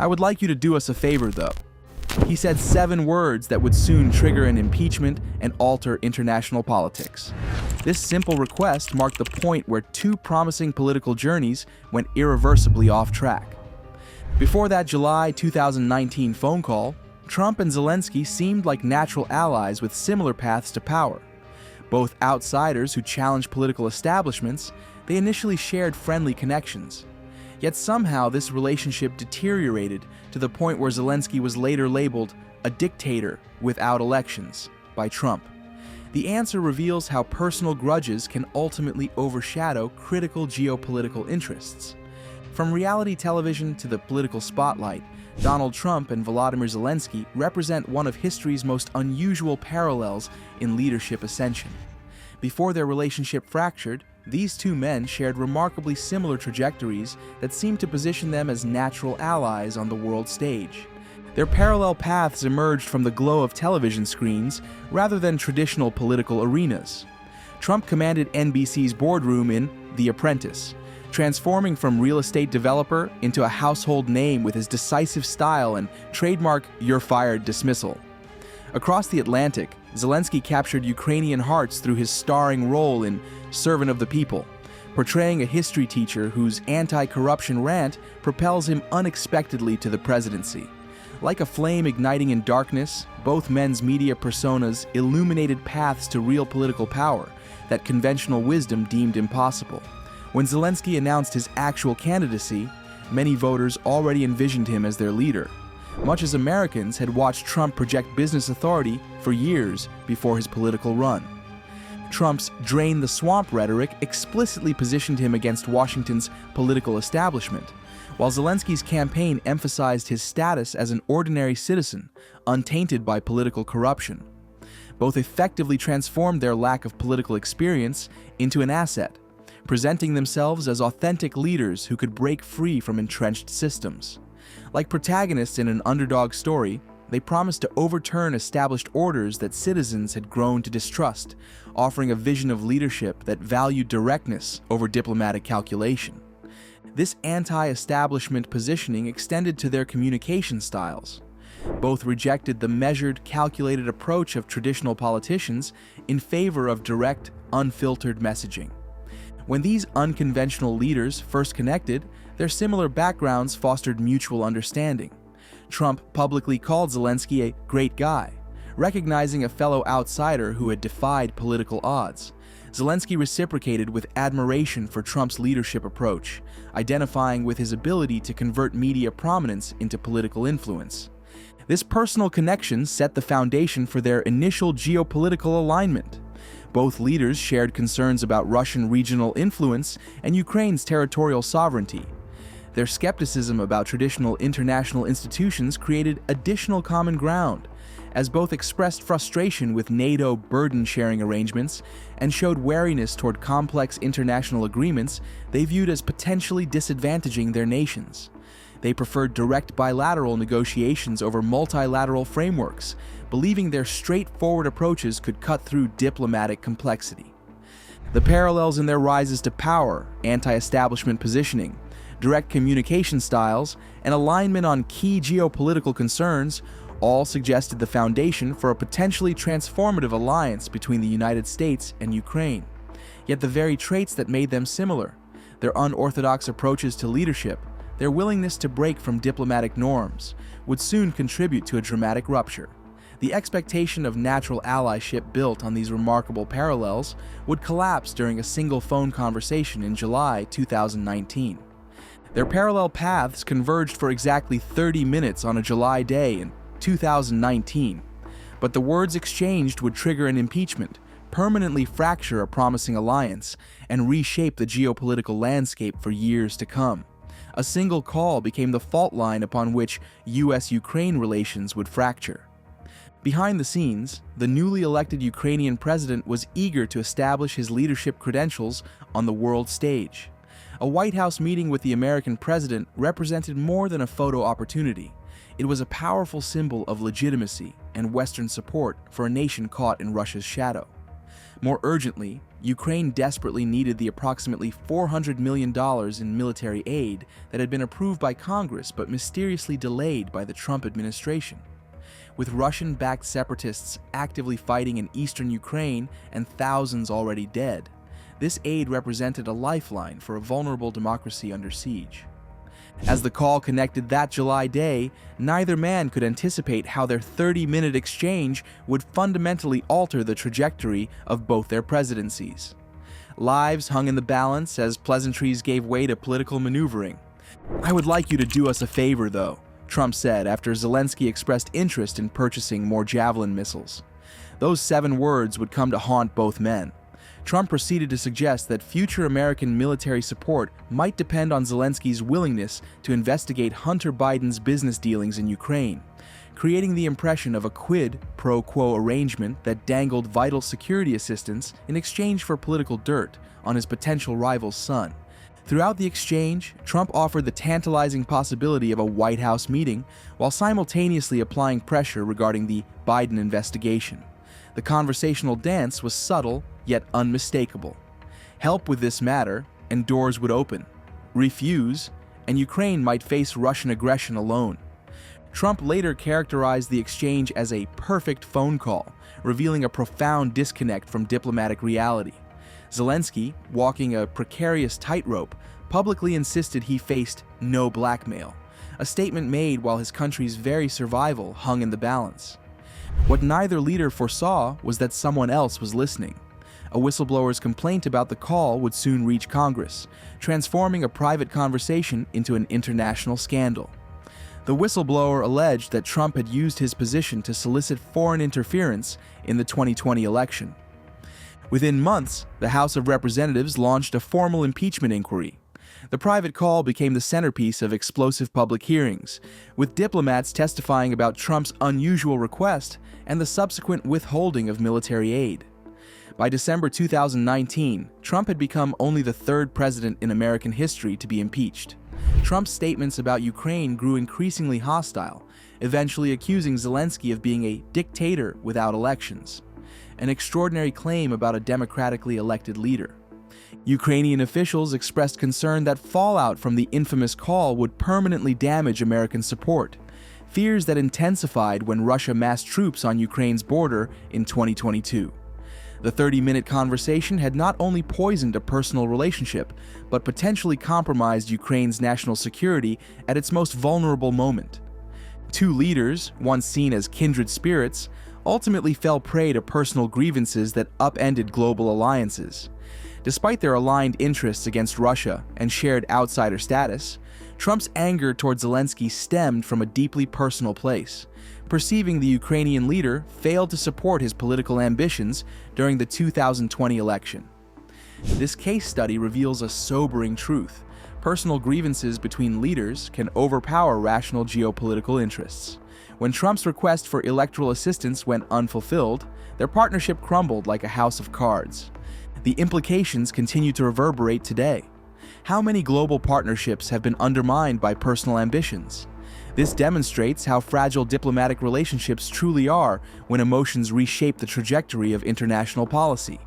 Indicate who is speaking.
Speaker 1: I would like you to do us a favor, though. He said 7 words that would soon trigger an impeachment and alter international politics. This simple request marked the point where 2 promising political journeys went irreversibly off track. Before that July 2019 phone call, Trump and Zelensky seemed like natural allies with similar paths to power. Both outsiders who challenged political establishments, they initially shared friendly connections. Yet somehow this relationship deteriorated to the point where Zelensky was later labeled a dictator without elections by Trump. The answer reveals how personal grudges can ultimately overshadow critical geopolitical interests. From reality television to the political spotlight, Donald Trump and Volodymyr Zelensky represent one of history's most unusual parallels in leadership ascension. Before their relationship fractured, these 2 men shared remarkably similar trajectories that seemed to position them as natural allies on the world stage. Their parallel paths emerged from the glow of television screens rather than traditional political arenas. Trump commanded NBC's boardroom in The Apprentice, transforming from real estate developer into a household name with his decisive style and trademark "you're fired" dismissal. Across the Atlantic, Zelensky captured Ukrainian hearts through his starring role in Servant of the People, portraying a history teacher whose anti-corruption rant propels him unexpectedly to the presidency. Like a flame igniting in darkness, both men's media personas illuminated paths to real political power that conventional wisdom deemed impossible. When Zelensky announced his actual candidacy, many voters already envisioned him as their leader, much as Americans had watched Trump project business authority for years before his political run. Trump's "drain the swamp" rhetoric explicitly positioned him against Washington's political establishment, while Zelensky's campaign emphasized his status as an ordinary citizen, untainted by political corruption. Both effectively transformed their lack of political experience into an asset, presenting themselves as authentic leaders who could break free from entrenched systems. Like protagonists in an underdog story, they promised to overturn established orders that citizens had grown to distrust, offering a vision of leadership that valued directness over diplomatic calculation. This anti-establishment positioning extended to their communication styles. Both rejected the measured, calculated approach of traditional politicians in favor of direct, unfiltered messaging. When these unconventional leaders first connected, their similar backgrounds fostered mutual understanding. Trump publicly called Zelensky a great guy, recognizing a fellow outsider who had defied political odds. Zelensky reciprocated with admiration for Trump's leadership approach, identifying with his ability to convert media prominence into political influence. This personal connection set the foundation for their initial geopolitical alignment. Both leaders shared concerns about Russian regional influence and Ukraine's territorial sovereignty. Their skepticism about traditional international institutions created additional common ground, as both expressed frustration with NATO burden-sharing arrangements and showed wariness toward complex international agreements they viewed as potentially disadvantaging their nations. They preferred direct bilateral negotiations over multilateral frameworks, believing their straightforward approaches could cut through diplomatic complexity. The parallels in their rises to power, anti-establishment positioning, direct communication styles, and alignment on key geopolitical concerns all suggested the foundation for a potentially transformative alliance between the United States and Ukraine. Yet the very traits that made them similar, their unorthodox approaches to leadership, their willingness to break from diplomatic norms, would soon contribute to a dramatic rupture. The expectation of natural allyship built on these remarkable parallels would collapse during a single phone conversation in July 2019. Their parallel paths converged for exactly 30 minutes on a July day in 2019, but the words exchanged would trigger an impeachment, permanently fracture a promising alliance, and reshape the geopolitical landscape for years to come. A single call became the fault line upon which U.S. Ukraine relations would fracture. Behind the scenes, the newly elected Ukrainian president was eager to establish his leadership credentials on the world stage. A White House meeting with the American president represented more than a photo opportunity. It was a powerful symbol of legitimacy and Western support for a nation caught in Russia's shadow. More urgently, Ukraine desperately needed the approximately $400 million in military aid that had been approved by Congress but mysteriously delayed by the Trump administration. With Russian-backed separatists actively fighting in eastern Ukraine and thousands already dead, this aid represented a lifeline for a vulnerable democracy under siege. As the call connected that July day, neither man could anticipate how their 30-minute exchange would fundamentally alter the trajectory of both their presidencies. Lives hung in the balance as pleasantries gave way to political maneuvering. "I would like you to do us a favor, though," Trump said after Zelensky expressed interest in purchasing more Javelin missiles. Those 7 words would come to haunt both men. Trump proceeded to suggest that future American military support might depend on Zelensky's willingness to investigate Hunter Biden's business dealings in Ukraine, creating the impression of a quid pro quo arrangement that dangled vital security assistance in exchange for political dirt on his potential rival's son. Throughout the exchange, Trump offered the tantalizing possibility of a White House meeting while simultaneously applying pressure regarding the Biden investigation. The conversational dance was subtle yet unmistakable. Help with this matter, and doors would open. Refuse, and Ukraine might face Russian aggression alone. Trump later characterized the exchange as a perfect phone call, revealing a profound disconnect from diplomatic reality. Zelensky, walking a precarious tightrope, publicly insisted he faced no blackmail, a statement made while his country's very survival hung in the balance. What neither leader foresaw was that someone else was listening. A whistleblower's complaint about the call would soon reach Congress, transforming a private conversation into an international scandal. The whistleblower alleged that Trump had used his position to solicit foreign interference in the 2020 election. Within months, the House of Representatives launched a formal impeachment inquiry. The private call became the centerpiece of explosive public hearings, with diplomats testifying about Trump's unusual request and the subsequent withholding of military aid. By December 2019, Trump had become only the 3rd president in American history to be impeached. Trump's statements about Ukraine grew increasingly hostile, eventually accusing Zelensky of being a dictator without elections, an extraordinary claim about a democratically elected leader. Ukrainian officials expressed concern that fallout from the infamous call would permanently damage American support, fears that intensified when Russia massed troops on Ukraine's border in 2022. The 30-minute conversation had not only poisoned a personal relationship, but potentially compromised Ukraine's national security at its most vulnerable moment. 2 leaders, once seen as kindred spirits, ultimately fell prey to personal grievances that upended global alliances. Despite their aligned interests against Russia and shared outsider status, Trump's anger toward Zelensky stemmed from a deeply personal place, perceiving the Ukrainian leader failed to support his political ambitions during the 2020 election. This case study reveals a sobering truth. Personal grievances between leaders can overpower rational geopolitical interests. When Trump's request for electoral assistance went unfulfilled, their partnership crumbled like a house of cards. The implications continue to reverberate today. How many global partnerships have been undermined by personal ambitions? This demonstrates how fragile diplomatic relationships truly are when emotions reshape the trajectory of international policy.